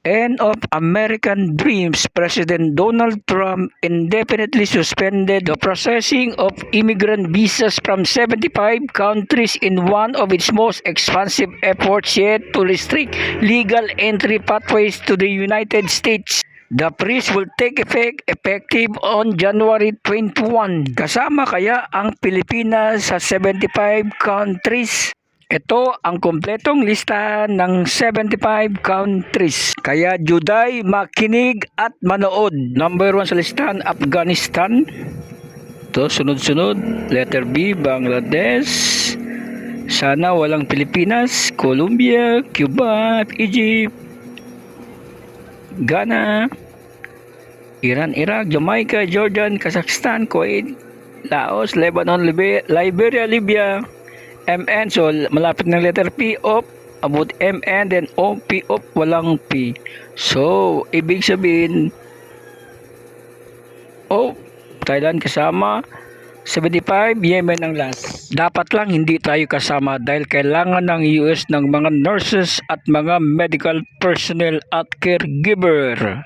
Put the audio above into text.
End of American Dreams. President Donald Trump indefinitely suspended the processing of immigrant visas from 75 countries in one of its most expansive efforts yet to restrict legal entry pathways to the United States. The freeze will take effective on January 21. Kasama kaya ang Pilipinas sa 75 countries? Ito ang kumpletong lista ng 75 countries. Kaya juday, makinig at manood. Number 1 sa listahan, Afghanistan. Ito, sunod-sunod. Letter B, Bangladesh. Sana walang Pilipinas. Colombia, Cuba, Egypt, Ghana, Iran, Iraq, Jamaica, Jordan, Kazakhstan, Kuwait, Laos, Lebanon, Liberia, Libya, MN, so malapit ng letter P, op, about MN, then OP, op, walang P. So, ibig sabihin, op, Thailand kasama, 75, Yemen ang last. Dapat lang hindi tayo kasama dahil kailangan ng US ng mga nurses at mga medical personnel at caregiver.